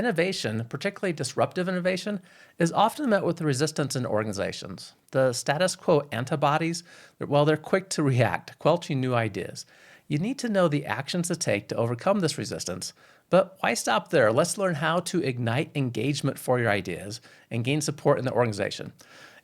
Innovation, particularly disruptive innovation, is often met with resistance in organizations. The status quo antibodies, well, they're quick to react, quelching new ideas. You need to know the actions to take to overcome this resistance. But why stop there? Let's learn how to ignite engagement for your ideas and gain support in the organization.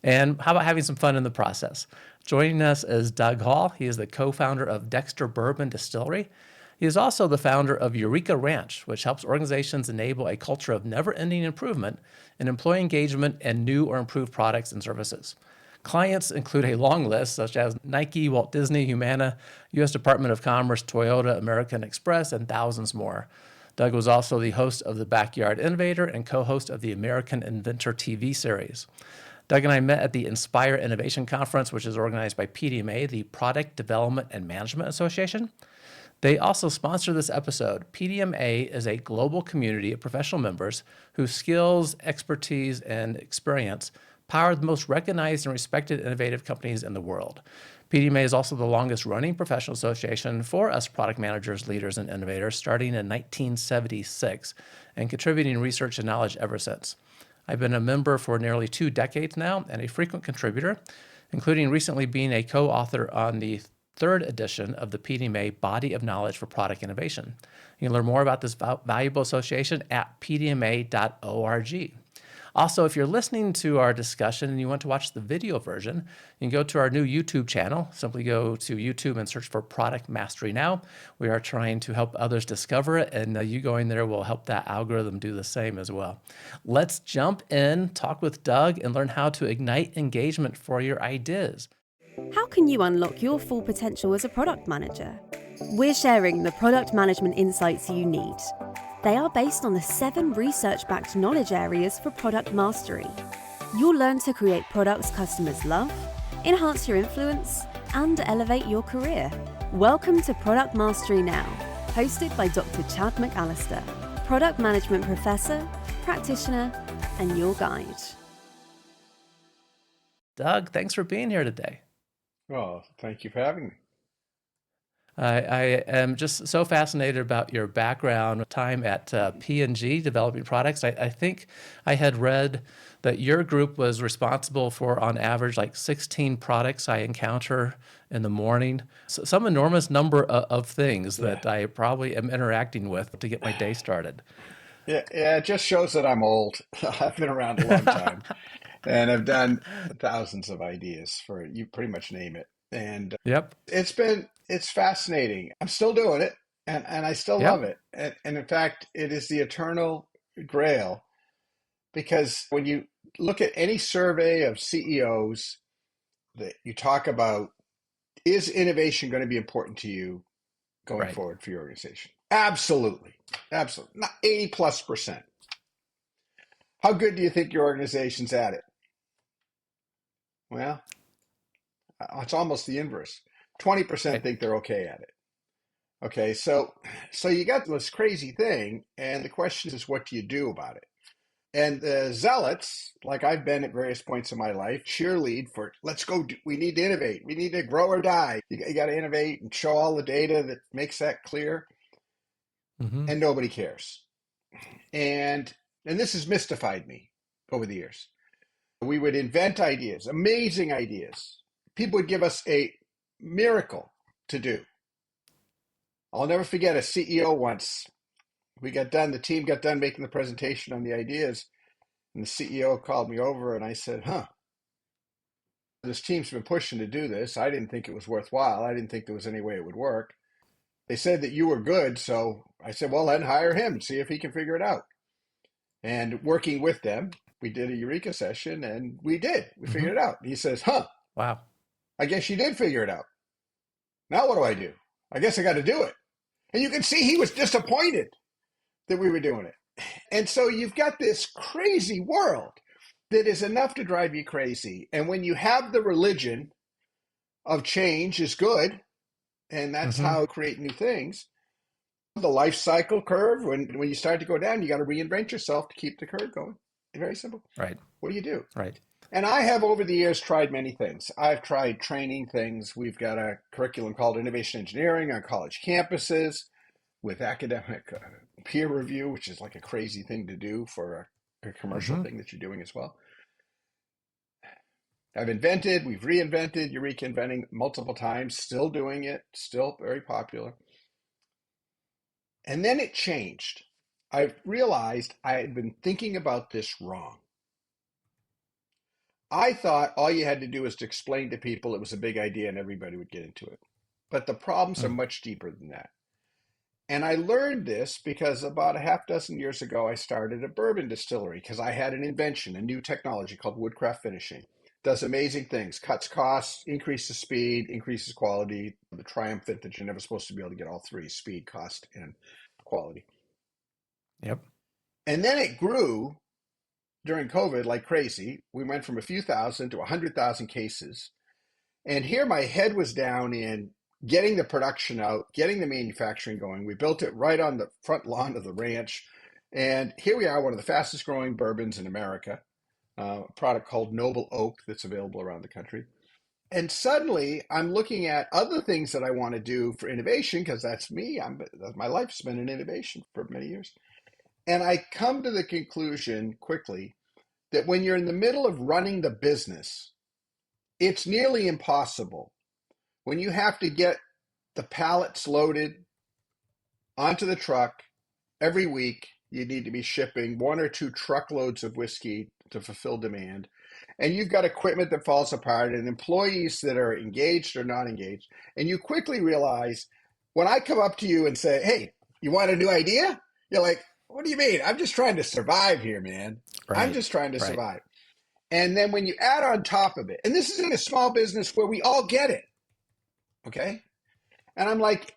And how about having some fun in the process? Joining us is Doug Hall. He is the co-founder of Dexter Bourbon Distillery. He is also the founder of Eureka Ranch, which helps organizations enable a culture of never-ending improvement in employee engagement and new or improved products and services. Clients include a long list, such as Nike, Walt Disney, Humana, U.S. Department of Commerce, Toyota, American Express, and thousands more. Doug was also the host of the Backyard Innovator and co-host of the American Inventor TV series. Doug and I met at the Inspire Innovation Conference, which is organized by PDMA, the Product Development and Management Association. They also sponsor this episode. PDMA is a global community of professional members whose skills, expertise, and experience power the most recognized and respected innovative companies in the world. PDMA is also the longest running professional association for us product managers, leaders, and innovators, starting in 1976 and contributing research and knowledge ever since. I've been a member for nearly 2 decades now and a frequent contributor, including recently being a co-author on the 3rd edition of the PDMA Body of Knowledge for Product Innovation. You can learn more about this valuable association at pdma.org. Also, if you're listening to our discussion and you want to watch the video version, you can go to our new YouTube channel. Simply go to YouTube and search for Product Mastery Now. We are trying to help others discover it, and you going there will help that algorithm do the same as well. Let's jump in, talk with Doug, and learn how to ignite engagement for your ideas. How can you unlock your full potential as a product manager? We're sharing the product management insights you need. They are based on the 7 research-backed knowledge areas for product mastery. You'll learn to create products customers love, enhance your influence, and elevate your career. Welcome to Product Mastery Now, hosted by Dr. Chad McAllister, product management professor, practitioner, and your guide. Doug, thanks for being here today. Well, thank you for having me. I am just so fascinated about your background, time at P&G developing products. I think I had read that your group was responsible for, on average, like 16 products I encounter in the morning. So some enormous number of things that I probably am interacting with to get my day started. Yeah, it just shows that I'm old. I've been around a long time. And I've done thousands of ideas for you pretty much name it. And it's fascinating. I'm still doing it and I still love it. And in fact, it is the eternal grail, because when you look at any survey of CEOs that you talk about, is innovation going to be important to you going forward for your organization? Absolutely. Absolutely. Not 80+%. How good do you think your organization's at it? Well, it's almost the inverse. 20% think they're okay at it. Okay, so you got this crazy thing, and the question is, what do you do about it? And the zealots, like I've been at various points in my life, cheerlead for, let's go, we need to innovate. We need to grow or die. You got to innovate and show all the data that makes that clear. Mm-hmm. And nobody cares. And this has mystified me over the years. We would invent ideas, amazing ideas. People would give us a miracle to do. I'll never forget a CEO once. The team got done making the presentation on the ideas, and the CEO called me over and I said, this team's been pushing to do this. I didn't think it was worthwhile. I didn't think there was any way it would work. They said that you were good, so I said, well, then hire him and see if he can figure it out. And working with them, we did a Eureka session, and we did. We figured it out. And he says, wow, I guess you did figure it out. Now what do? I guess I got to do it. And you can see he was disappointed that we were doing it. And so you've got this crazy world that is enough to drive you crazy. And when you have the religion of change is good, and that's how you create new things, the life cycle curve, when you start to go down, you got to reinvent yourself to keep the curve going. Very simple. Right. What do you do? Right. And I have over the years tried many things. I've tried training things. We've got a curriculum called Innovation Engineering on college campuses with academic peer review, which is like a crazy thing to do for a commercial thing that you're doing as well. We've reinvented, Eureka inventing multiple times, still doing it, still very popular. And then it changed. I realized I had been thinking about this wrong. I thought all you had to do was to explain to people it was a big idea and everybody would get into it. But the problems are much deeper than that. And I learned this because about a half dozen years ago, I started a bourbon distillery because I had an invention, a new technology called woodcraft finishing. Does amazing things, cuts costs, increases speed, increases quality, the triumphant that you're never supposed to be able to get all three, speed, cost, and quality. Yep. And then it grew during COVID like crazy. We went from a few thousand to 100,000 cases. And here my head was down in getting the production out, getting the manufacturing going. We built it right on the front lawn of the ranch. And here we are, one of the fastest growing bourbons in America, a product called Noble Oak that's available around the country. And suddenly I'm looking at other things that I want to do for innovation, because that's me. My life's been in innovation for many years. And I come to the conclusion quickly that when you're in the middle of running the business, it's nearly impossible. When you have to get the pallets loaded onto the truck every week, you need to be shipping 1 or 2 truckloads of whiskey to fulfill demand. And you've got equipment that falls apart and employees that are engaged or not engaged. And you quickly realize when I come up to you and say, hey, you want a new idea? You're like, what do you mean? I'm just trying to survive here, man. Right. I'm just trying to survive. And then when you add on top of it, and this is in a small business where we all get it, okay? And I'm like,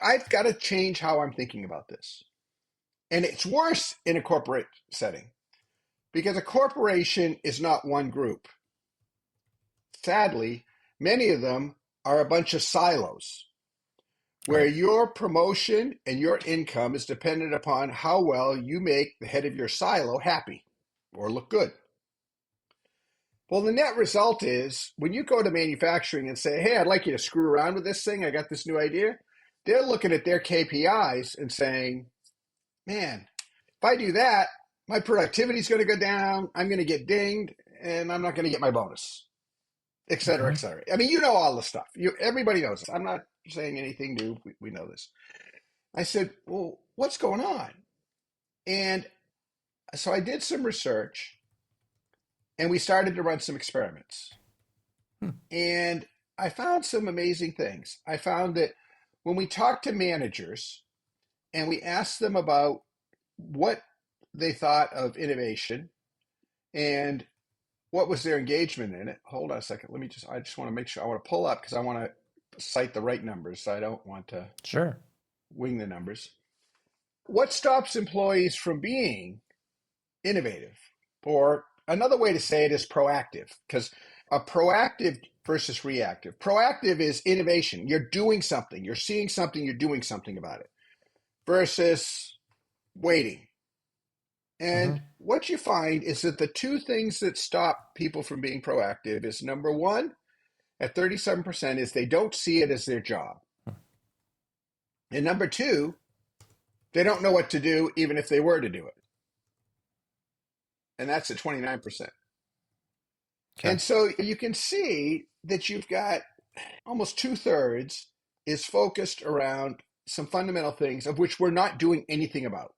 I've got to change how I'm thinking about this. And it's worse in a corporate setting because a corporation is not one group. Sadly, many of them are a bunch of silos where your promotion and your income is dependent upon how well you make the head of your silo happy or look good. Well, the net result is when you go to manufacturing and say, hey, I'd like you to screw around with this thing, I got this new idea, they're looking at their KPIs and saying, man, if I do that, my productivity is going to go down, I'm going to get dinged, and I'm not going to get my bonus, et cetera, et cetera. I mean, you know all the stuff. Everybody knows this. I'm not saying anything new. We know this. I said, well, what's going on? And so I did some research, and we started to run some experiments. And I found some amazing things. I found that when we talked to managers and we asked them about what they thought of innovation and what was their engagement in it. Hold on a second. I just want to make sure. I want to pull up because I want to cite the right numbers. So I don't want to wing the numbers. What stops employees from being innovative? Or another way to say it is proactive, because a proactive versus reactive. Proactive is innovation. You're doing something. You're seeing something. You're doing something about it. Versus waiting. And what you find is that the two things that stop people from being proactive is number one, at 37%, is they don't see it as their job. And number two, they don't know what to do even if they were to do it. And that's at 29%. Okay. And so you can see that you've got almost 2/3 is focused around some fundamental things of which we're not doing anything about.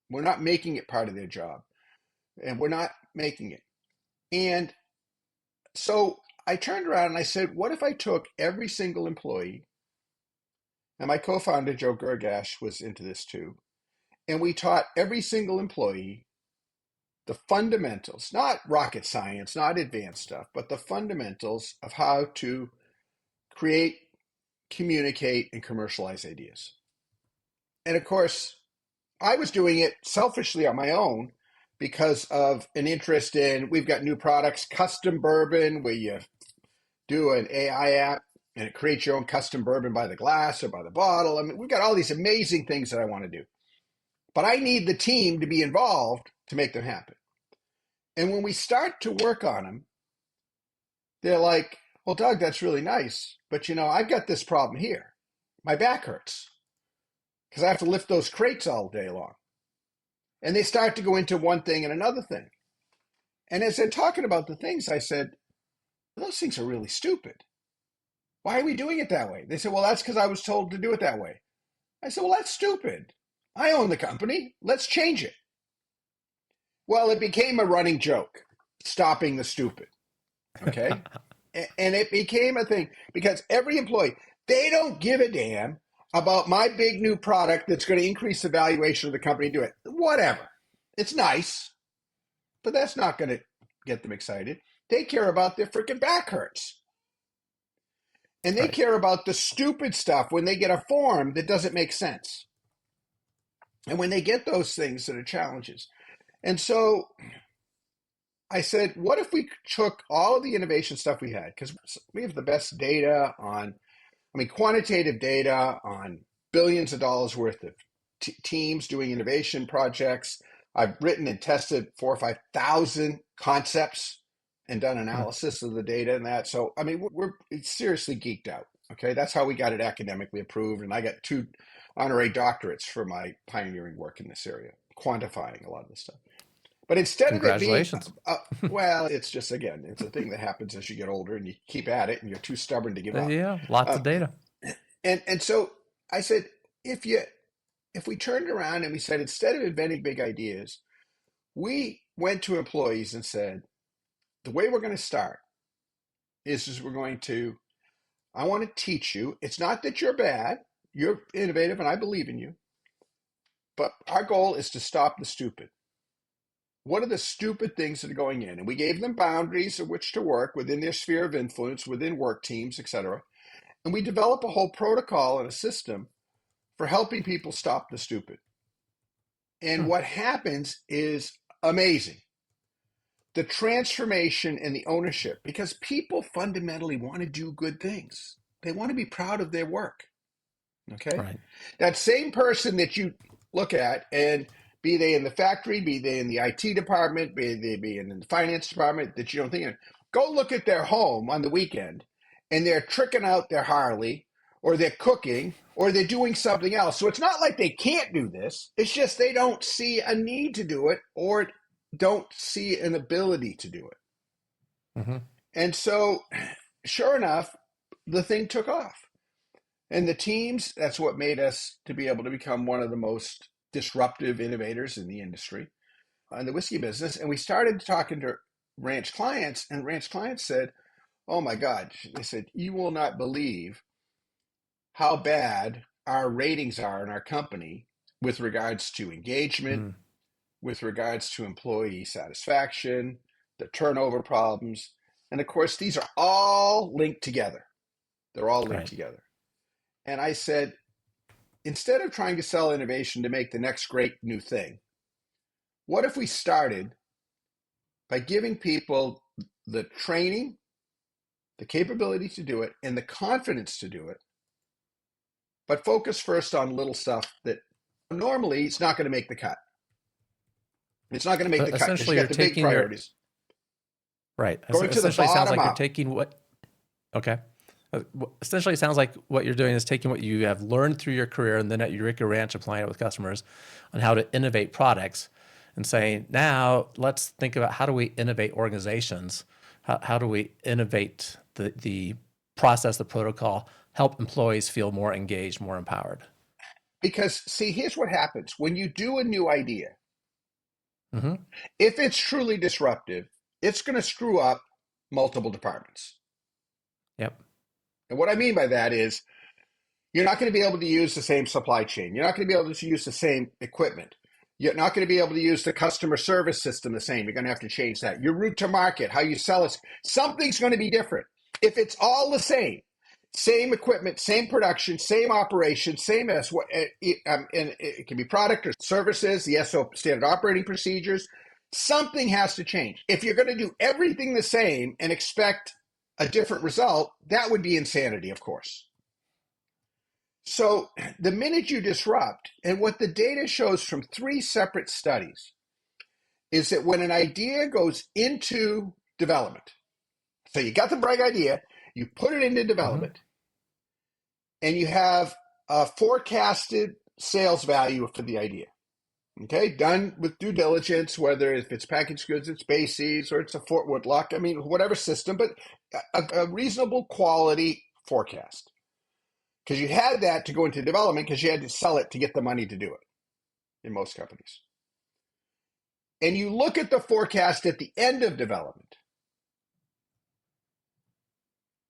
We're not making it part of their job, and we're not making it. And so I turned around and I said, what if I took every single employee, and my co-founder, Joe Gergash, was into this too, and we taught every single employee the fundamentals, not rocket science, not advanced stuff, but the fundamentals of how to create, communicate, and commercialize ideas. And of course, I was doing it selfishly on my own because of an interest in, we've got new products, custom bourbon, where you do an AI app and it creates your own custom bourbon by the glass or by the bottle. I mean, we've got all these amazing things that I want to do. But I need the team to be involved to make them happen. And when we start to work on them, they're like, well, Doug, that's really nice. But, I've got this problem here. My back hurts. because I have to lift those crates all day long. And they start to go into one thing and another thing. And as they're talking about the things, I said, those things are really stupid. Why are we doing it that way? They said, well, that's because I was told to do it that way. I said, well, that's stupid. I own the company. Let's change it. Well, it became a running joke, stopping the stupid. Okay? And it became a thing because every employee, they don't give a damn about my big new product that's going to increase the valuation of the company. Do it. Whatever. It's nice, but that's not going to get them excited. They care about their freaking back hurts. And they care about the stupid stuff when they get a form that doesn't make sense. And when they get those things that are challenges. And so I said, what if we took all of the innovation stuff we had? Because we have the best data on, quantitative data on billions of dollars worth of teams doing innovation projects. I've written and tested 4,000 or 5,000 concepts and done analysis of the data and that. So, we're seriously geeked out. Okay. That's how we got it academically approved. And I got 2 honorary doctorates for my pioneering work in this area, quantifying a lot of this stuff. But instead of it being, well, it's just, again, it's a thing that happens as you get older and you keep at it and you're too stubborn to give up. Yeah, lots of data. And so I said, if we turned around and we said, instead of inventing big ideas, we went to employees and said, the way we're going to start is I want to teach you. It's not that you're bad. You're innovative and I believe in you. But our goal is to stop the stupid. What are the stupid things that are going in? And we gave them boundaries of which to work within their sphere of influence, within work teams, etc. And we develop a whole protocol and a system for helping people stop the stupid. And what happens is amazing. The transformation and the ownership, because people fundamentally want to do good things. They want to be proud of their work. Okay? Right. That same person that you look at, and be they in the factory, be they in the IT department, be they be in the finance department that you don't think of, go look at their home on the weekend and they're tricking out their Harley or they're cooking or they're doing something else. So it's not like they can't do this. It's just they don't see a need to do it or don't see an ability to do it. Mm-hmm. And so sure enough, the thing took off. And the teams, that's what made us to be able to become one of the most disruptive innovators in the industry, in the whiskey business. And we started talking to ranch clients, and ranch clients said, oh my God, they said, you will not believe how bad our ratings are in our company with regards to engagement, with regards to employee satisfaction, the turnover problems. And of course, these are all linked together. They're all linked together. And I said, instead of trying to sell innovation to make the next great new thing, what if we started by giving people the training, the capability to do it, and the confidence to do it, but focus first on little stuff that normally it's not going to make the cut. It's not going to make the cut. Essentially, you're taking big priorities. Right. Going to the essentially, it sounds like bottom you're up. taking what. Okay. Essentially, it sounds like what you're doing is taking what you have learned through your career and then at Eureka Ranch applying it with customers on how to innovate products and saying, now let's think about how do we innovate organizations? How do we innovate the process, the protocol, help employees feel more engaged, more empowered? Because see, here's what happens. When you do a new idea, if it's truly disruptive, it's going to screw up multiple departments. Yep. And what I mean by that is you're not going to be able to use the same supply chain. You're not going to be able to use the same equipment. You're not going to be able to use the customer service system the same. You're going to have to change that. Your route to market, how you sell it, something's going to be different. If it's all the same equipment, same production, same operation, same and it can be product or services, the SOP, standard operating procedures, something has to change. If you're going to do everything the same and expect a different result, that would be insanity, of course. So the minute you disrupt, and what the data shows from 3 separate studies is that when an idea goes into development, so you got the bright idea, you put it into development, and you have a forecasted sales value for the idea. Okay, done with due diligence, whether if it's packaged goods, it's bases, or it's a Fort Woodlock, I mean, whatever system, but a reasonable quality forecast. Because you had that to go into development because you had to sell it to get the money to do it in most companies. And you look at the forecast at the end of development.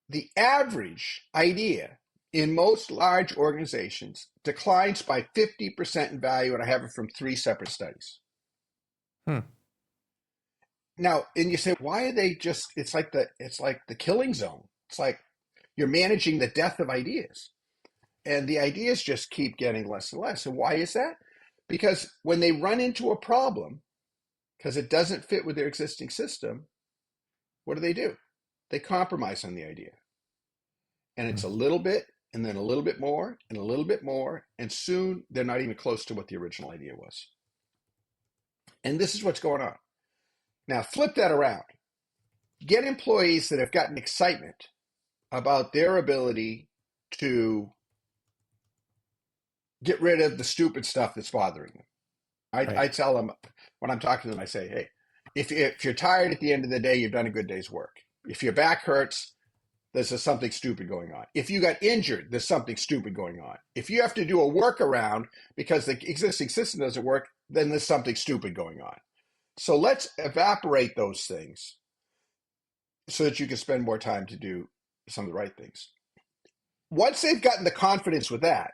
The average idea in most large organizations declines by 50% in value, and I have it from 3 separate studies. Now, and you say, why are they just, it's like the killing zone. It's like you're managing the death of ideas. And the ideas just keep getting less and less. And why is that? Because when they run into a problem, because it doesn't fit with their existing system, what do? They compromise on the idea. And it's a little bit, and then a little bit more, and a little bit more, and soon they're not even close to what the original idea was. And this is what's going on. Now, flip that around. Get employees that have gotten excitement about their ability to get rid of the stupid stuff that's bothering them. I tell them, when I'm talking to them, I say, hey, if you're tired at the end of the day, you've done a good day's work. If your back hurts, there's something stupid going on. If you got injured, there's something stupid going on. If you have to do a workaround because the existing system doesn't work, then there's something stupid going on. So let's evaporate those things so that you can spend more time to do some of the right things. Once they've gotten the confidence with that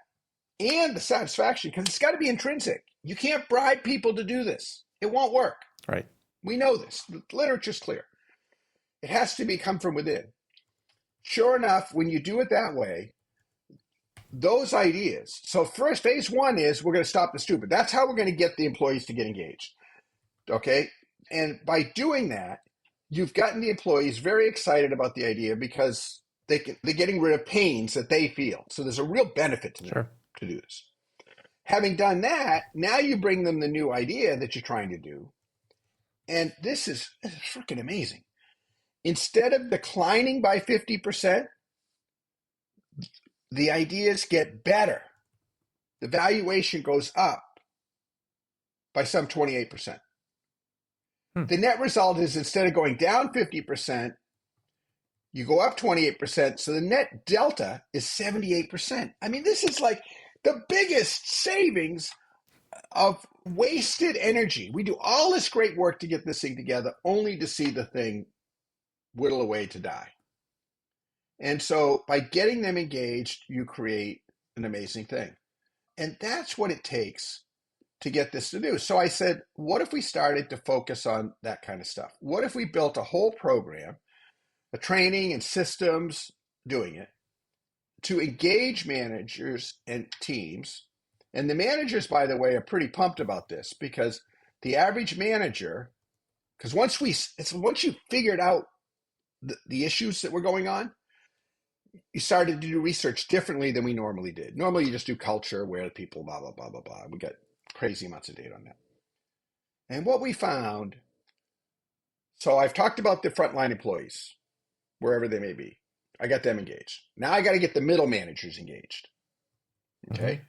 and the satisfaction, because it's got to be intrinsic. You can't bribe people to do this. It won't work. Right. We know this. The literature's clear. It has to come from within. Sure enough, when you do it that way, those ideas. So first, phase 1 is we're going to stop the stupid. That's how we're going to get the employees to get engaged. Okay? And by doing that, you've gotten the employees very excited about the idea because they're getting rid of pains that they feel. So there's a real benefit to them to do this. Having done that, now you bring them the new idea that you're trying to do. And this is freaking amazing. Instead of declining by 50%, the ideas get better. The valuation goes up by some 28%. The net result is instead of going down 50%, you go up 28%. So the net delta is 78%. I mean, this is like the biggest savings of wasted energy. We do all this great work to get this thing together only to see the thing whittle away to die. And so by getting them engaged, you create an amazing thing. And that's what it takes to get this to do. So I said, what if we started to focus on that kind of stuff? What if we built a whole program, a training and systems doing it, to engage managers and teams? And the managers, by the way, are pretty pumped about this because the average manager, because once you figured out the issues that were going on, you started to do research differently than we normally did. Normally, you just do culture, where the people, blah, blah, blah, blah, blah. We got crazy amounts of data on that. And what we found, so I've talked about the frontline employees, wherever they may be. I got them engaged. Now I got to get the middle managers engaged, okay?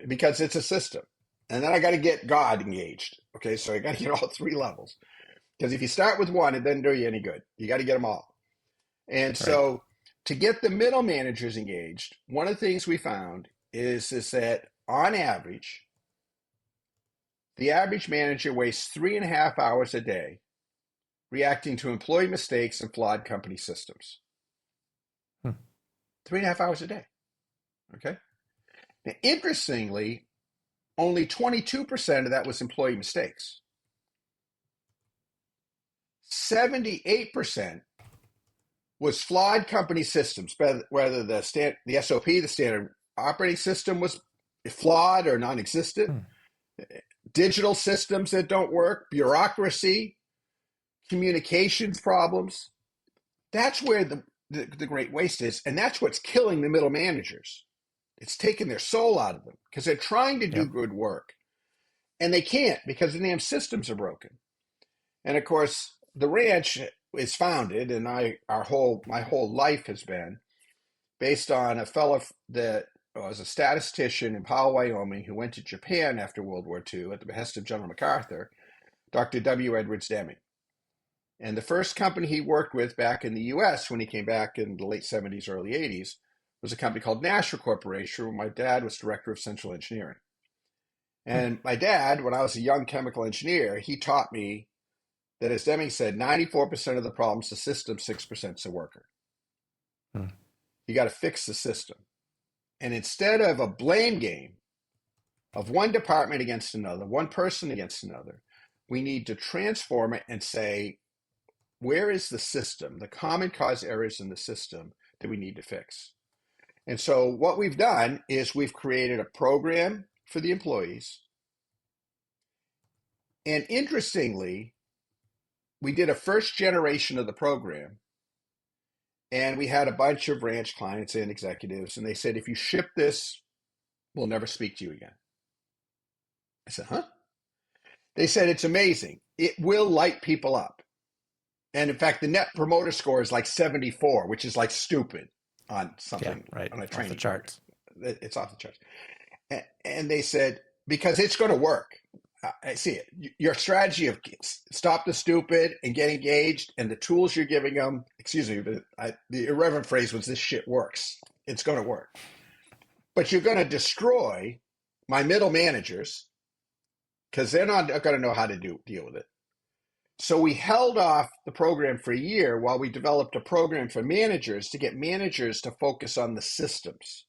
Because it's a system. And then I got to get God engaged, okay? So I got to get all 3 levels. Because if you start with one, it doesn't do you any good. You got to get them all. And so to get the middle managers engaged, one of the things we found is that on average, the average manager wastes 3.5 hours a day reacting to employee mistakes and flawed company systems. 3.5 hours a day. Okay. Now, interestingly, only 22% of that was employee mistakes. 78% was flawed company systems, whether the SOP, the standard operating system, was flawed or non-existent, digital systems that don't work, bureaucracy, communications problems. That's where the great waste is, and that's what's killing the middle managers. It's taking their soul out of them because they're trying to do good work, and they can't because the damn systems are broken. And of course, the ranch is founded, and my whole life has been based on a fellow that was a statistician in Powell, Wyoming, who went to Japan after World War II at the behest of General MacArthur, Dr. W. Edwards Deming. And the first company he worked with back in the US when he came back in the late 70s, early 80s, was a company called Nashua Corporation, where my dad was director of central engineering. And my dad, when I was a young chemical engineer, he taught me that, as Deming said, 94% of the problem's the system, 6% is the worker. You got to fix the system. And instead of a blame game of one department against another, one person against another, we need to transform it and say, where is the system, the common cause errors in the system that we need to fix? And so what we've done is we've created a program for the employees. And interestingly, we did a first generation of the program, and we had a bunch of ranch clients and executives, and they said, if you ship this, we'll never speak to you again. I said, huh? They said, it's amazing. It will light people up. And in fact, the net promoter score is like 74, which is like stupid on something, on a training. Off the charts. It's off the charts. And they said, because it's going to work. I see it. Your strategy of stop the stupid and get engaged, and the tools you're giving them, excuse me, but the irreverent phrase was, this shit works. It's going to work. But you're going to destroy my middle managers because they're not going to know how to deal with it. So we held off the program for a year while we developed a program for managers to get managers to focus on the systems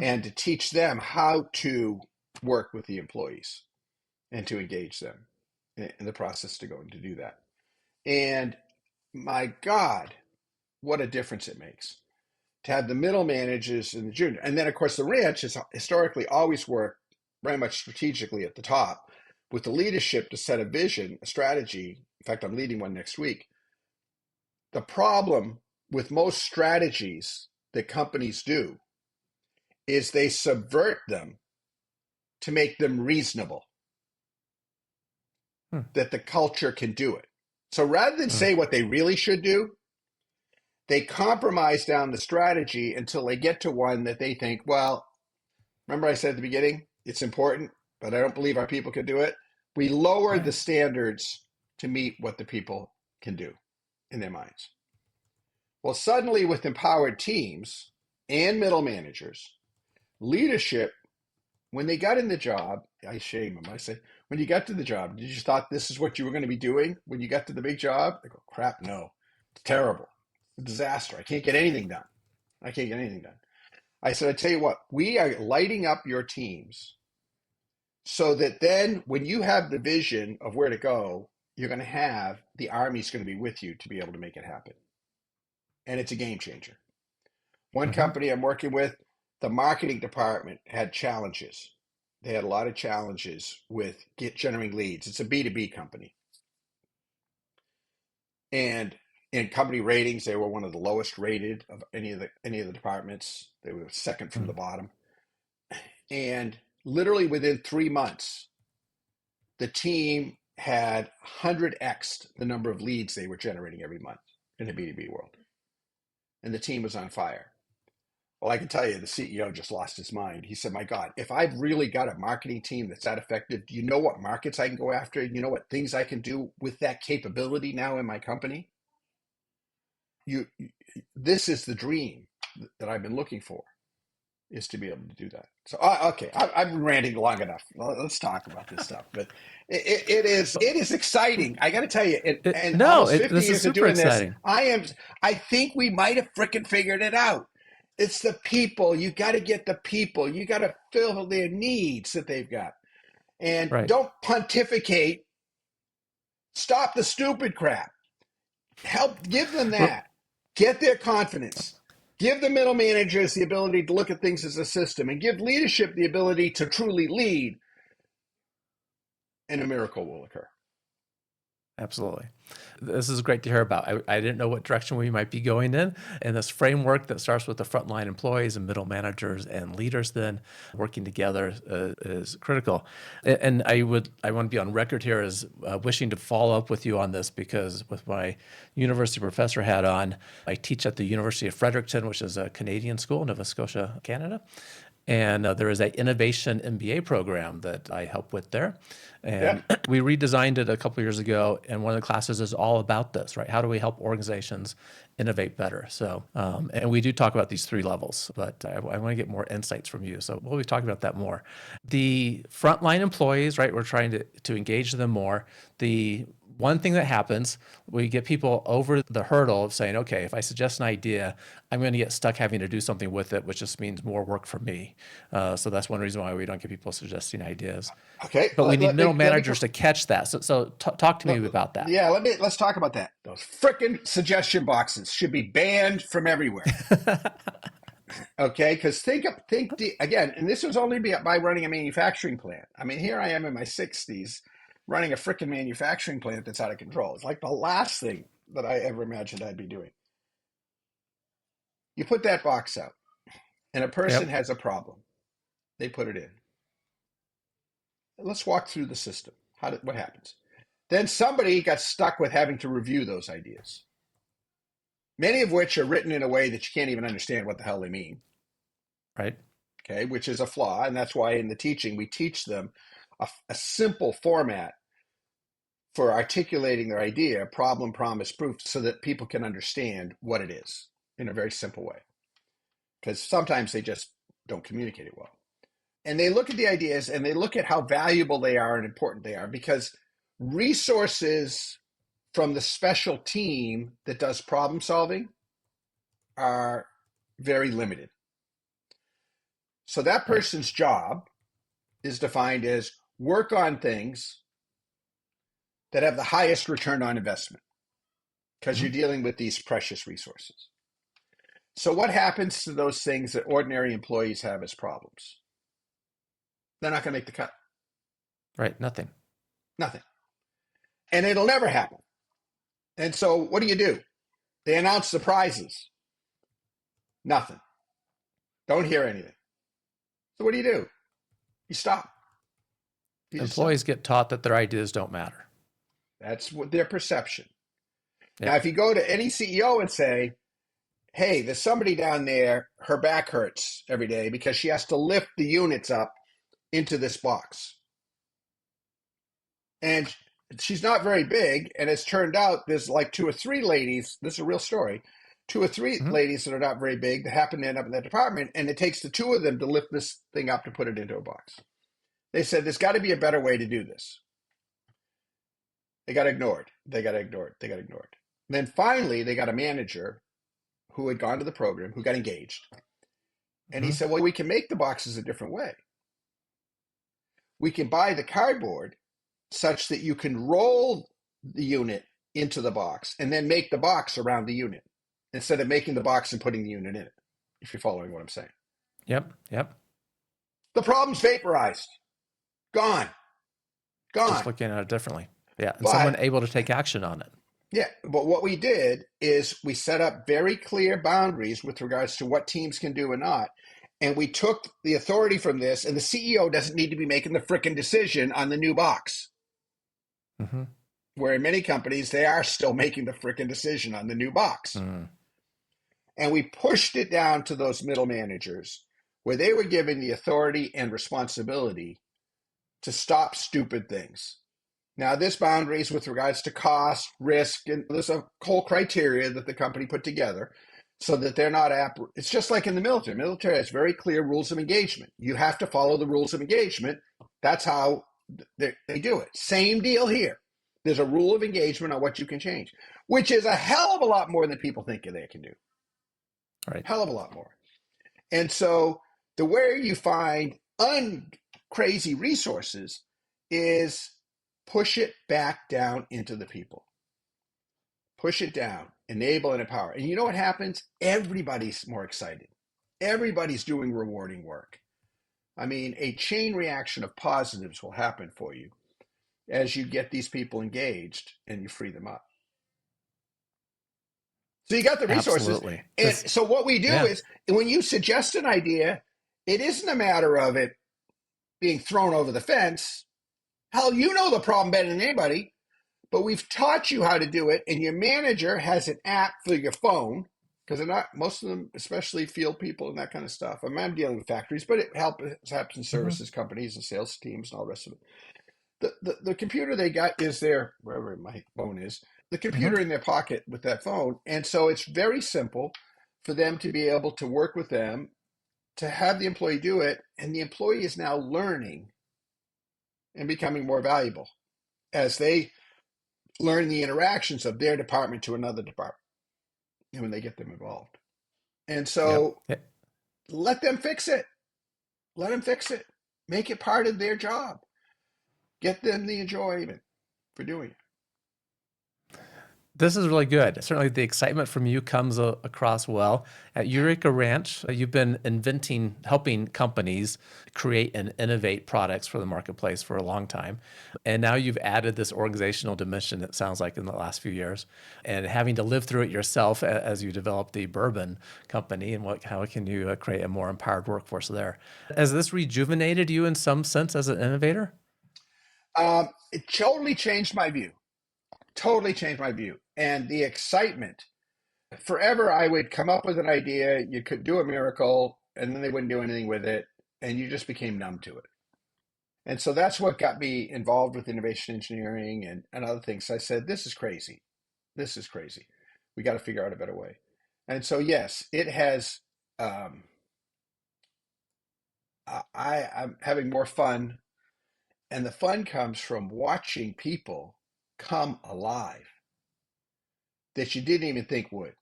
and to teach them how to work with the employees and to engage them in the process to go and to do that. And my God, what a difference it makes to have the middle managers and the junior. And then, of course, the ranch has historically always worked very much strategically at the top with the leadership to set a vision, a strategy. In fact, I'm leading one next week. The problem with most strategies that companies do is they subvert them to make them reasonable, that the culture can do it. So rather than say what they really should do, they compromise down the strategy until they get to one that they think, well, remember I said at the beginning, it's important, but I don't believe our people can do it. We lower the standards to meet what the people can do in their minds. Well, suddenly with empowered teams and middle managers, leadership, when they got in the job, I shame them. I say, when you got to the job, did you thought this is what you were going to be doing when you got to the big job? They go, crap, no. It's terrible. It's a disaster. I can't get anything done. I said, I tell you what, we are lighting up your teams so that then when you have the vision of where to go, you're going to have the Army's going to be with you to be able to make it happen. And it's a game changer. One company I'm working with, the marketing department had challenges. They had a lot of challenges with generating leads. It's a B2B company. And in company ratings, they were one of the lowest rated of any of the departments. They were second from the bottom. And literally within 3 months, the team had 100x the number of leads they were generating every month in the B2B world. And the team was on fire. Well, I can tell you, the CEO just lost his mind. He said, my God, if I've really got a marketing team that's that effective, do you know what markets I can go after? You know what things I can do with that capability now in my company? This is the dream that I've been looking for, is to be able to do that. So, okay, I've been ranting long enough. Well, let's talk about this stuff. But it is exciting. I got to tell you, almost 50 this years is super of doing exciting. this, I think we might have frickin' figured it out. It's the people. You got to get the people. You got to fill their needs that they've got. And don't pontificate. Stop the stupid crap. Help, give them that. Get their confidence. Give the middle managers the ability to look at things as a system, and give leadership the ability to truly lead, and a miracle will occur. Absolutely. This is great to hear about. I didn't know what direction we might be going in. And this framework that starts with the frontline employees and middle managers and leaders then working together is critical. And I want to be on record here as wishing to follow up with you on this, because with my university professor hat on, I teach at the University of Fredericton, which is a Canadian school, Nova Scotia, Canada. And there is an innovation MBA program that I help with there. And we redesigned it a couple of years ago. And one of the classes is all about this, right? How do we help organizations innovate better? So, and we do talk about these 3 levels, but I want to get more insights from you. So we'll be talking about that more. The frontline employees, right? We're trying to engage them more. The one thing that happens, we get people over the hurdle of saying, okay, if I suggest an idea, I'm going to get stuck having to do something with it, which just means more work for me. So that's one reason why we don't get people suggesting ideas. Okay. But we need middle managers to catch that. So talk to me about that. Yeah, let's talk about that. Those frickin' suggestion boxes should be banned from everywhere. Okay, because again, and this was only by running a manufacturing plant. I mean, here I am in my 60s running a frickin' manufacturing plant that's out of control. It's like the last thing that I ever imagined I'd be doing. You put that box out, and a person has a problem. They put it in. Let's walk through the system. What happens? Then somebody got stuck with having to review those ideas, many of which are written in a way that you can't even understand what the hell they mean. Right. Okay, which is a flaw. And that's why in the teaching, we teach them a simple format for articulating their idea, problem, promise, proof, so that people can understand what it is in a very simple way. Because sometimes they just don't communicate it well. And they look at the ideas and they look at how valuable they are and important they are, because resources from the special team that does problem solving are very limited. So that person's job is defined as work on things that have the highest return on investment, because you're dealing with these precious resources. So what happens to those things that ordinary employees have as problems? They're not going to make the cut. Right. Nothing. And it'll never happen. And so what do? They announce the prizes. Nothing. Don't hear anything. So what do? You stop. Employees get taught that their ideas don't matter. That's what their perception. Yeah. Now, if you go to any CEO and say, hey, there's somebody down there, her back hurts every day because she has to lift the units up into this box. And she's not very big. And it's turned out there's like 2 or 3 ladies. This is a real story. 2 or 3 ladies that are not very big that happen to end up in that department. And it takes the 2 of them to lift this thing up to put it into a box. They said, there's got to be a better way to do this. They got ignored. Then finally, they got a manager who had gone to the program, who got engaged. And he said, well, we can make the boxes a different way. We can buy the cardboard such that you can roll the unit into the box and then make the box around the unit instead of making the box and putting the unit in it, if you're following what I'm saying. Yep. The problem's vaporized. Gone. Just looking at it differently. Yeah. And someone able to take action on it. Yeah. But what we did is we set up very clear boundaries with regards to what teams can do and not. And we took the authority from this, and the CEO doesn't need to be making the frickin' decision on the new box. Where in many companies, they are still making the frickin' decision on the new box. And we pushed it down to those middle managers where they were given the authority and responsibility to stop stupid things. Now, this boundaries with regards to cost, risk, and there's a whole criteria that the company put together so that they're not it's just like in the military. Military has very clear rules of engagement. You have to follow the rules of engagement. That's how they do it. Same deal here. There's a rule of engagement on what you can change, which is a hell of a lot more than people think they can do. Right. Hell of a lot more. And so the way you find crazy resources is push it back down into the people. Push it down, enable and empower. And you know what happens? Everybody's more excited. Everybody's doing rewarding work. I mean, a chain reaction of positives will happen for you as you get these people engaged and you free them up. So you got the resources. Absolutely. And so what we do Yeah. is when you suggest an idea, it isn't a matter of it being thrown over the fence. Hell, you know the problem better than anybody, but we've taught you how to do it, and your manager has an app for your phone, because they're not, most of them, especially field people and that kind of stuff. I mean, I'm dealing with factories, but it helps and services companies and sales teams and all the rest of it. The computer they got is there, wherever my phone is, the computer in their pocket with that phone. And so it's very simple for them to be able to work with them, to have the employee do it, and the employee is now learning and becoming more valuable as they learn the interactions of their department to another department, and when they get them involved. And so let them fix it. Let them fix it. Make it part of their job. Get them the enjoyment for doing it. This is really good. Certainly the excitement from you comes across well. At Eureka Ranch, you've been helping companies create and innovate products for the marketplace for a long time. And now you've added this organizational dimension, it sounds like, in the last few years, and having to live through it yourself as you develop the bourbon company, and how can you create a more empowered workforce there. Has this rejuvenated you in some sense as an innovator? It totally changed my view. Totally changed my view. And the excitement. Forever, I would come up with an idea, you could do a miracle, and then they wouldn't do anything with it, and you just became numb to it. And so that's what got me involved with innovation engineering and other things. I said, this is crazy. This is crazy. We got to figure out a better way. And so, yes, it has, I'm having more fun. And the fun comes from watching people come alive that you didn't even think would.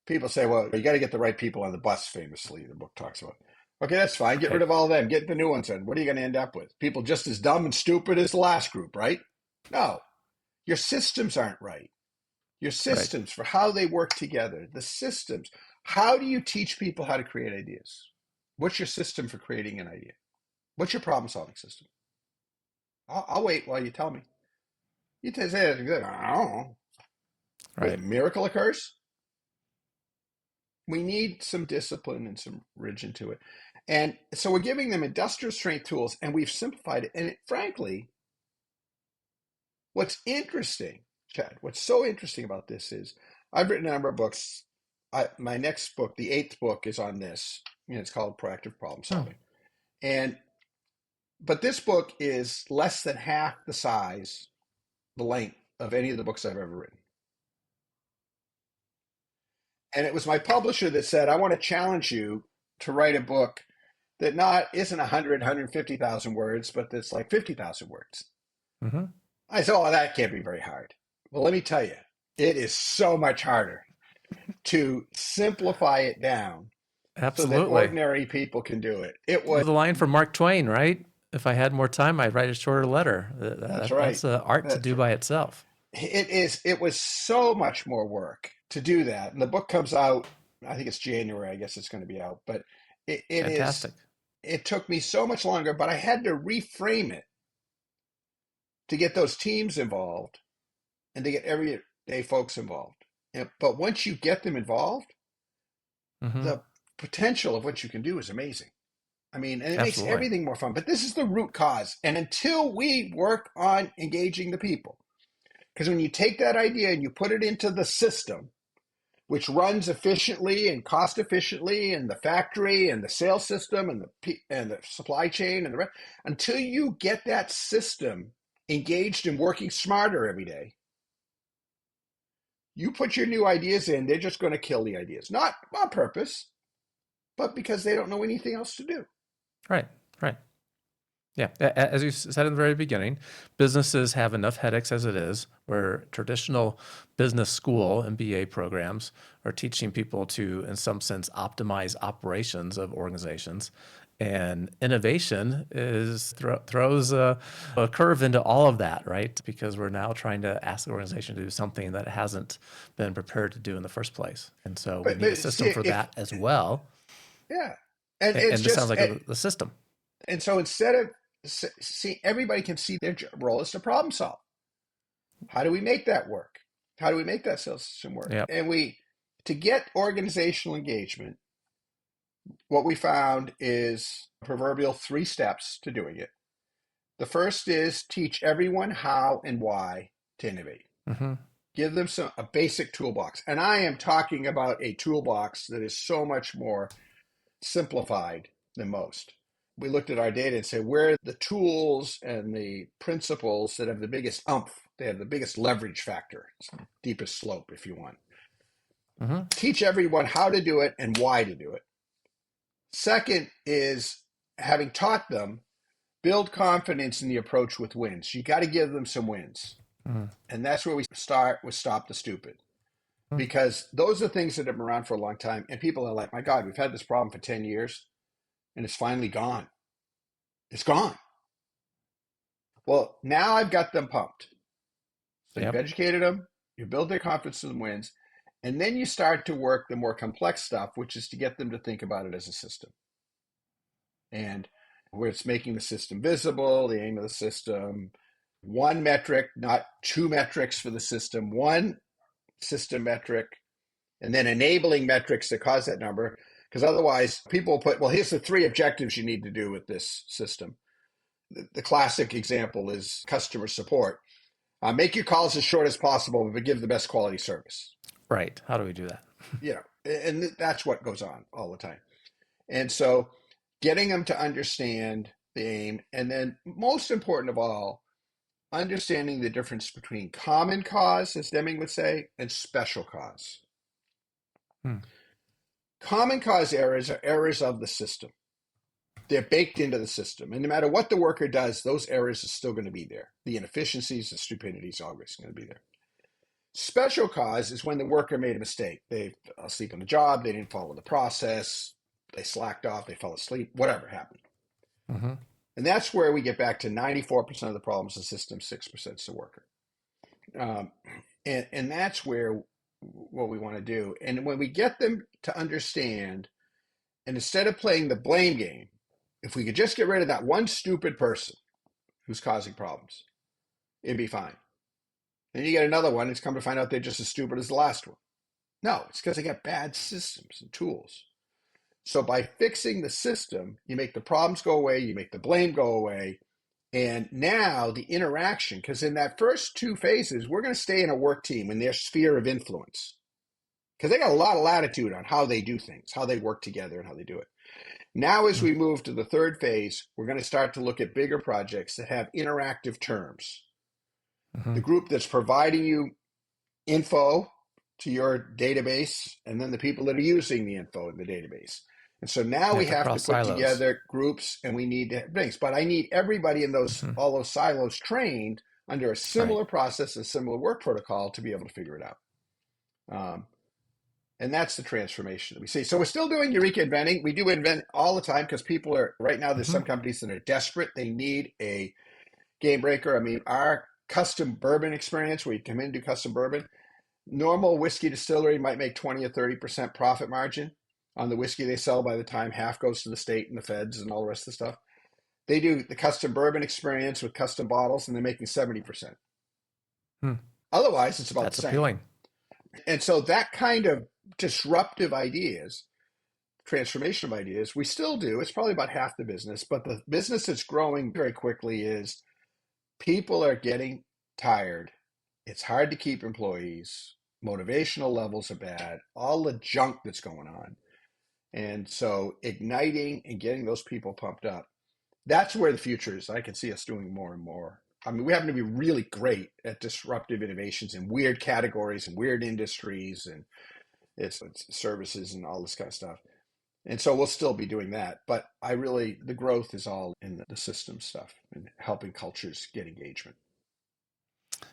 People say, well, you got to get the right people on the bus, famously, the book talks about. Okay, that's fine. Get rid of all of them. Get the new ones in. What are you going to end up with? People just as dumb and stupid as the last group, right? No. Your systems aren't right. Your systems for how they work together, the systems. How do you teach people how to create ideas? What's your system for creating an idea? What's your problem-solving system? I'll wait while you tell me. You say, I don't know. Right. When a miracle occurs, we need some discipline and some rigidity to it. And so we're giving them industrial strength tools, and we've simplified it. And frankly, what's interesting, Chad, what's so interesting about this is I've written a number of books. My next book, the 8th book, is on this. It's called Proactive Problem Solving. But this book is less than half the size, the length of any of the books I've ever written. And it was my publisher that said, I want to challenge you to write a book that isn't 100, 150,000 words, but that's like 50,000 words. I said, oh, that can't be very hard. Well, let me tell you, it is so much harder to simplify it down. Absolutely. So that ordinary people can do it. It was the line from Mark Twain, right? If I had more time, I'd write a shorter letter. That's right. That's an art to do by itself. It was so much more work to do that. And the book comes out, I think it's January, I guess it's going to be out. But it Fantastic. It took me so much longer, but I had to reframe it to get those teams involved and to get everyday folks involved. But once you get them involved, the potential of what you can do is amazing. I mean, and it makes everything more fun. But this is the root cause. And until we work on engaging the people, because when you take that idea and you put it into the system, which runs efficiently and cost efficiently, and the factory and the sales system and the supply chain and the rest, until you get that system engaged and working smarter every day, you put your new ideas in, they're just going to kill the ideas. Not on purpose, but because they don't know anything else to do. Right. Yeah, as you said in the very beginning, businesses have enough headaches as it is, where traditional business school and BA programs are teaching people to, in some sense, optimize operations of organizations. And innovation throws a curve into all of that, right? Because we're now trying to ask the organization to do something that it hasn't been prepared to do in the first place. And so we need a system for that as well. Yeah. And this sounds like the system. And so instead of see, everybody can see their role is to problem solve. How do we make that work? How do we make that sales system work? Yep. And to get organizational engagement, what we found is proverbial 3 steps to doing it. The first is teach everyone how and why to innovate. Mm-hmm. Give them a basic toolbox. And I am talking about a toolbox that is so much more simplified than most. We looked at our data and said, where are the tools and the principles that have the biggest oomph? They have the biggest leverage factor, deepest slope, if you want. Mm-hmm. Teach everyone how to do it and why to do it. Second is, having taught them, build confidence in the approach with wins. You got to give them some wins. Mm-hmm. And that's where we start with stop the stupid. Mm-hmm. Because those are things that have been around for a long time. And people are like, my God, we've had this problem for 10 years and it's finally gone. It's gone. Well, now I've got them pumped. So You've educated them, you build their confidence in wins, and then you start to work the more complex stuff, which is to get them to think about it as a system. And where it's making the system visible, the aim of the system, one metric, not 2 metrics for the system, one system metric, and then enabling metrics that cause that number. Because otherwise, people will put, well, here's the 3 objectives you need to do with this system. The classic example is customer support. Make your calls as short as possible, but give the best quality service. Right. How do we do that? And that's what goes on all the time. And so getting them to understand the aim, and then most important of all, understanding the difference between common cause, as Deming would say, and special cause. Common cause errors are errors of the system. They're baked into the system. And no matter what the worker does, those errors are still going to be there. The inefficiencies, the stupidities, always going to be there. Special cause is when the worker made a mistake. They fell asleep on the job. They didn't follow the process. They slacked off. They fell asleep. Whatever happened. Mm-hmm. And that's where we get back to 94% of the problems in the system, 6% is the worker. And that's where what we want to do. And when we get them to understand, and instead of playing the blame game, if we could just get rid of that one stupid person who's causing problems, it'd be fine. Then you get another one, it's come to find out they're just as stupid as the last one. No, it's because they got bad systems and tools. So by fixing the system, you make the problems go away, you make the blame go away, and now the interaction, because in that first 2 phases, we're going to stay in a work team in their sphere of influence, because they got a lot of latitude on how they do things, how they work together and how they do it. Now, as we move to the 3rd phase, we're going to start to look at bigger projects that have interactive terms. Mm-hmm. The group that's providing you info to your database, and then the people that are using the info in the database. And so now we have to put silos together groups, and we need to have things. But I need everybody in those all those silos trained under a similar process, a similar work protocol to be able to figure it out. And that's the transformation that we see. So we're still doing Eureka inventing. We do invent all the time because people are, right now, there's some companies that are desperate. They need a game breaker. I mean, our custom bourbon experience, where you come in and do custom bourbon, normal whiskey distillery might make 20 or 30% profit margin on the whiskey they sell by the time half goes to the state and the feds and all the rest of the stuff. They do the custom bourbon experience with custom bottles, and they're making 70%. Otherwise, it's about the same. That's appealing. And so that kind of disruptive ideas, transformation of ideas, we still do. It's probably about half the business, but the business that's growing very quickly is people are getting tired. It's hard to keep employees. Motivational levels are bad. All the junk that's going on. And so igniting and getting those people pumped up, that's where the future is. I can see us doing more and more. I mean, we happen to be really great at disruptive innovations in weird categories and weird industries and it's services and all this kind of stuff. And so we'll still be doing that. But the growth is all in the system stuff and helping cultures get engagement.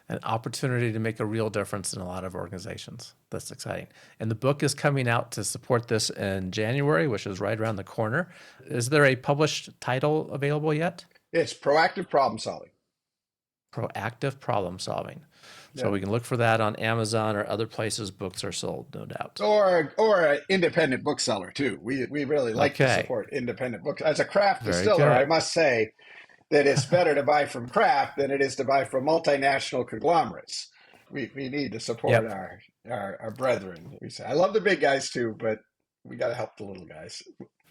An opportunity to make a real difference in a lot of organizations. That's exciting. And the book is coming out to support this in January, which is right around the corner. Is there a published title available yet? It's Proactive Problem Solving. Proactive Problem Solving. So we can look for that on Amazon or other places books are sold, no doubt. Or an independent bookseller too. We really like to support independent books. As a craft distiller, I must say, that it's better to buy from Kraft than it is to buy from multinational conglomerates. We need to support Yep. our brethren. We say, I love the big guys too, but we got to help the little guys.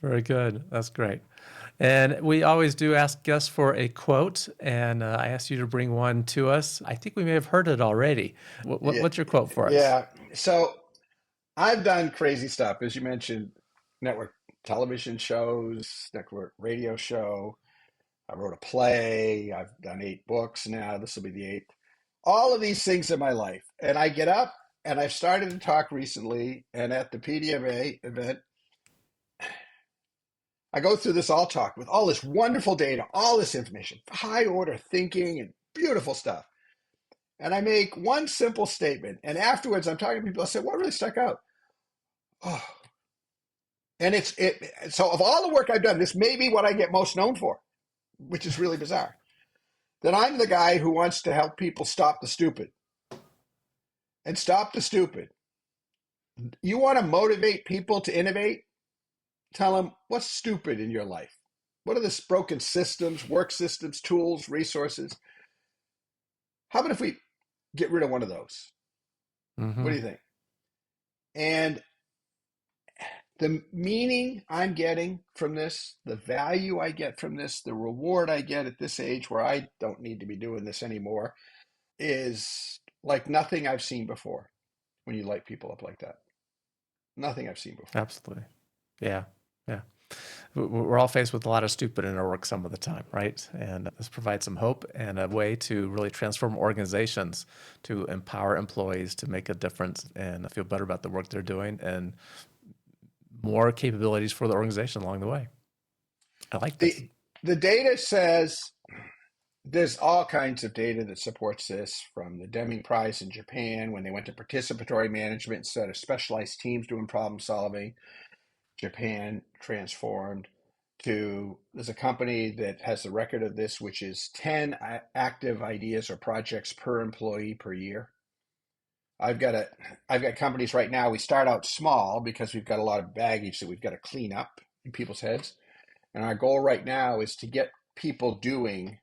Very good. That's great. And we always do ask guests for a quote, and I asked you to bring one to us. I think we may have heard it already. Yeah, What's your quote for us? yeah. So I've done crazy stuff, as you mentioned, network television shows, network radio show. I wrote a play. I've done 8 books now. This will be the 8th. All of these things in my life. And I get up and I've started to talk recently. And at the PDMA event, I go through this all talk with all this wonderful data, all this information, high order thinking and beautiful stuff. And I make one simple statement. And afterwards, I'm talking to people. I say, what really stuck out? Oh, and so of all the work I've done, this may be what I get most known for, which is really bizarre. That I'm the guy who wants to help people stop the stupid. And stop the stupid. You want to motivate people to innovate? Tell them what's stupid in your life. What are the broken systems, work systems, tools, resources? How about if we get rid of one of those? Mm-hmm. What do you think? And the meaning I'm getting from this, the value I get from this, the reward I get at this age where I don't need to be doing this anymore is like nothing I've seen before when you light people up like that. Nothing I've seen before. Absolutely. Yeah. Yeah. We're all faced with a lot of stupid in our work some of the time, right? And this provides some hope and a way to really transform organizations, to empower employees to make a difference and feel better about the work they're doing, and more capabilities for the organization along the way. I like this. The data says there's all kinds of data that supports this, from the Deming Prize in Japan when they went to participatory management instead of specialized teams doing problem solving. Japan transformed to, there's a company that has the record of this, which is 10 active ideas or projects per employee per year. I've got companies right now. We start out small because we've got a lot of baggage that we've got to clean up in people's heads. And our goal right now is to get people doing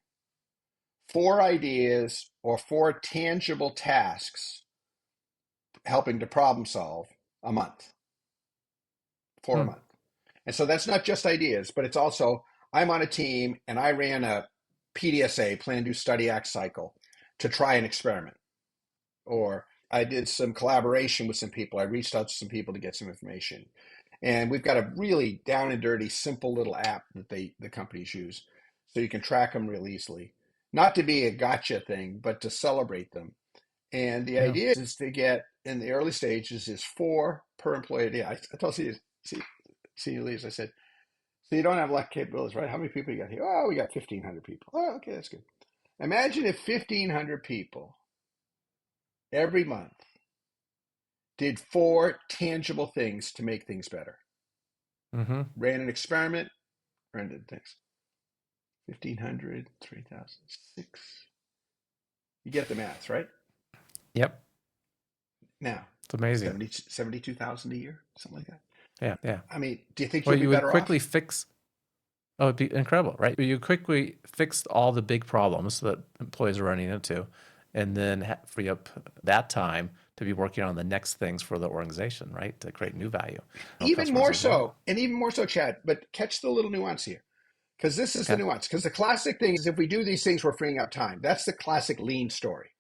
4 ideas or 4 tangible tasks, helping to problem solve a month. 4 a month. And so that's not just ideas, but it's also, I'm on a team and I ran a PDSA, Plan, Do, Study, Act cycle to try an experiment. Or I did some collaboration with some people. I reached out to some people to get some information. And we've got a really down and dirty, simple little app that the companies use, so you can track them real easily. Not to be a gotcha thing, but to celebrate them. And the idea is to get, in the early stages, is 4 per employee. I told senior leaders, I said, so you don't have a lot of capabilities, right? How many people you got here? Oh, we got 1,500 people. Oh, okay, that's good. Imagine if 1,500 people every month did 4 tangible things to make things better. Mm-hmm. Ran an experiment, ran did things. 1,500, 3,006. You get the math, right? Yep. Now, it's amazing. 72,000 a year, something like that. Yeah. I mean, do you think you'll be would better quickly off? fix? Oh, it'd be incredible, right? You quickly fixed all the big problems that employees are running into, and then free up that time to be working on the next things for the organization, right? To create new value. Even more so, Chad, but catch the little nuance here. Because this is the nuance. Because the classic thing is, if we do these things, we're freeing up time. That's the classic lean story.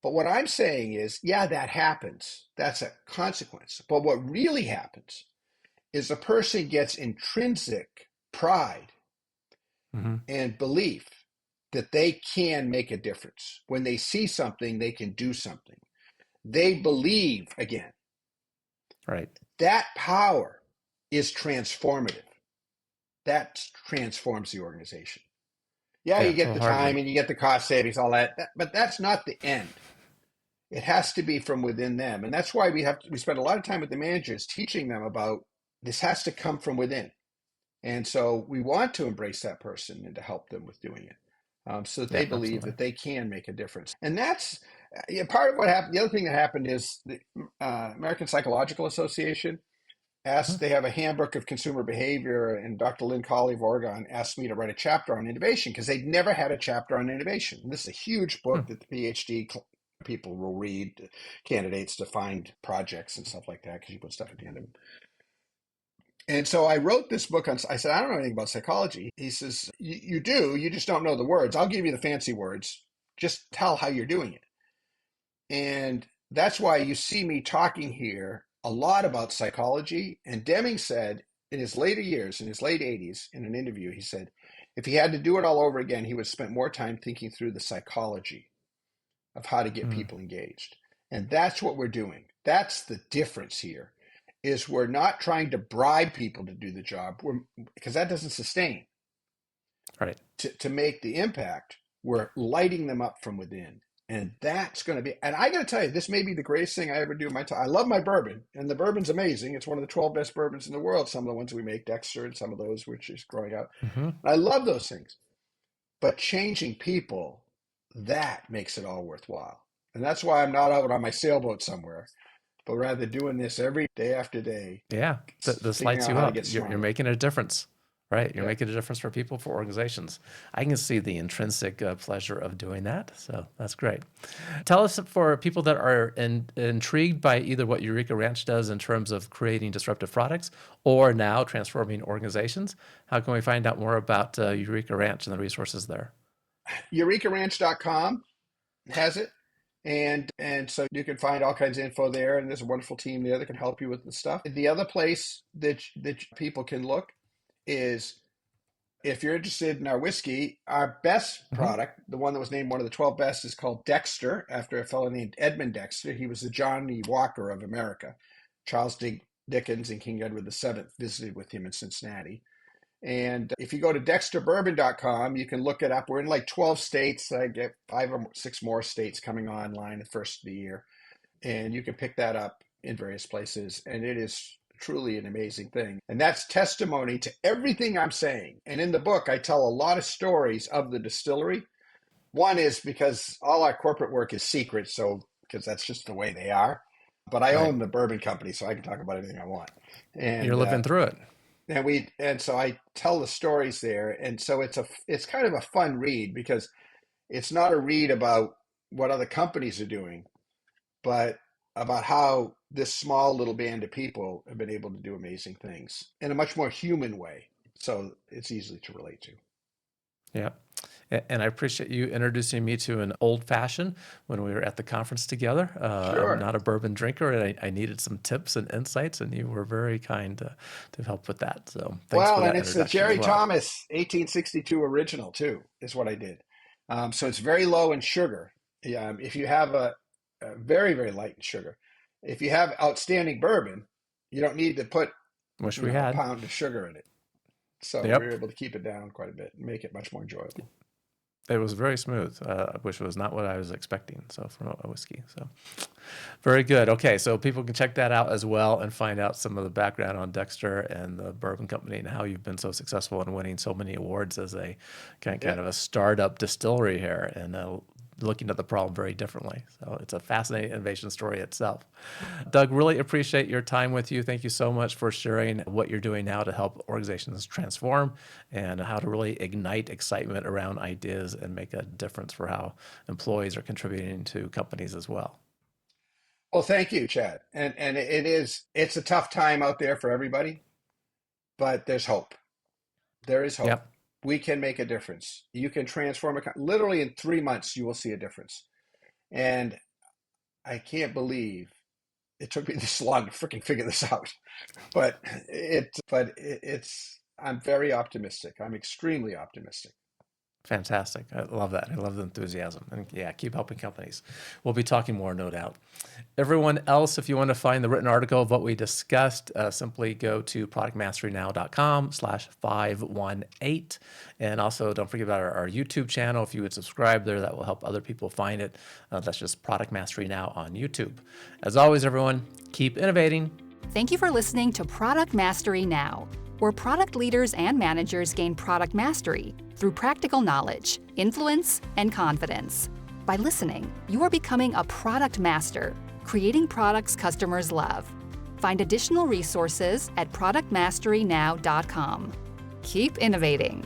But what I'm saying is, yeah, that happens. That's a consequence. But what really happens is a person gets intrinsic pride and belief that they can make a difference. When they see something, they can do something. They believe again. Right. That power is transformative. That transforms the organization. Yeah, you get the time and you get the cost savings, all that, but that's not the end. It has to be from within them. And that's why we spend a lot of time with the managers teaching them about this has to come from within. And so we want to embrace that person and to help them with doing it, so that they believe that they can make a difference. And that's part of what happened. The other thing that happened is the American Psychological Association They have a handbook of consumer behavior, and Dr. Lynn Colley of Oregon asked me to write a chapter on innovation because they'd never had a chapter on innovation. And this is a huge book that the PhD people will read, candidates to find projects and stuff like that, because you put stuff at the end of them. And so I wrote this book on, I said, I don't know anything about psychology. He says, you do, you just don't know the words. I'll give you the fancy words. Just tell how you're doing it. And that's why you see me talking here a lot about psychology. And Deming said in his later years, in his late 80s, in an interview, he said, if he had to do it all over again, he would spend more time thinking through the psychology of how to get people engaged. And that's what we're doing. That's the difference here, is we're not trying to bribe people to do the job, because that doesn't sustain. Right. To make the impact, we're lighting them up from within. And that's going to be, and I got to tell you, this may be the greatest thing I ever do in my time. I love my bourbon, and the bourbon's amazing. It's one of the 12 best bourbons in the world. Some of the ones we make, Dexter, and some of those which is growing out. I love those things. But changing people, that makes it all worthwhile. And that's why I'm not out on my sailboat somewhere, but rather doing this every day after day. Yeah, this lights you up. You're making a difference. Right. You're making a difference for people, for organizations. I can see the intrinsic pleasure of doing that. So that's great. Tell us, for people that are intrigued by either what Eureka Ranch does in terms of creating disruptive products or now transforming organizations, how can we find out more about Eureka Ranch and the resources there? EurekaRanch.com has it. And so you can find all kinds of info there. And there's a wonderful team there that can help you with the stuff. The other place that people can look is, if you're interested in our whiskey, our best product, the one that was named one of the 12 best, is called Dexter, after a fellow named Edmund Dexter. He was the Johnny Walker of America. Charles Dickens and King Edward VII visited with him in Cincinnati. And if you go to dexterbourbon.com, you can look it up. We're in like 12 states. I get 5 or 6 more states coming online the first of the year. And you can pick that up in various places. And it is truly an amazing thing. And that's testimony to everything I'm saying. And in the book, I tell a lot of stories of the distillery. One is because all our corporate work is secret, because that's just the way they are. But I own the bourbon company, so I can talk about anything I want. And you're living through it. And so I tell the stories there. And so it's kind of a fun read, because it's not a read about what other companies are doing, but about how this small little band of people have been able to do amazing things in a much more human way. So it's easy to relate to. Yeah. And I appreciate you introducing me to an old fashioned when we were at the conference together. Sure. I'm not a bourbon drinker, and I needed some tips and insights, and you were very kind to help with that. So thanks for that. And it's the Jerry Thomas 1862 original too, is what I did. So it's very low in sugar. If you have a very, very light in sugar. If you have outstanding bourbon, you don't need to put a pound of sugar in it. So we were able to keep it down quite a bit and make it much more enjoyable. It was very smooth, which was not what I was expecting. So from a whiskey, so very good. Okay, so people can check that out as well and find out some of the background on Dexter and the bourbon company and how you've been so successful in winning so many awards as a kind of a startup distillery here, and looking at the problem very differently. So it's a fascinating innovation story itself. Doug, really appreciate your time with you. Thank you so much for sharing what you're doing now to help organizations transform and how to really ignite excitement around ideas and make a difference for how employees are contributing to companies as well. Well, thank you, Chad. And it's a tough time out there for everybody, but there's hope. There is hope. Yep. We can make a difference. You can transform literally in 3 months, you will see a difference. And I can't believe it took me this long to freaking figure this out. But I'm very optimistic. I'm extremely optimistic. Fantastic. I love that. I love the enthusiasm. And keep helping companies. We'll be talking more, no doubt. Everyone else, if you want to find the written article of what we discussed, simply go to productmasterynow.com/518. And also don't forget about our YouTube channel. If you would subscribe there, that will help other people find it. That's just Product Mastery Now on YouTube. As always, everyone, keep innovating. Thank you for listening to Product Mastery Now, where product leaders and managers gain product mastery through practical knowledge, influence, and confidence. By listening, you are becoming a product master, creating products customers love. Find additional resources at productmasterynow.com. Keep innovating.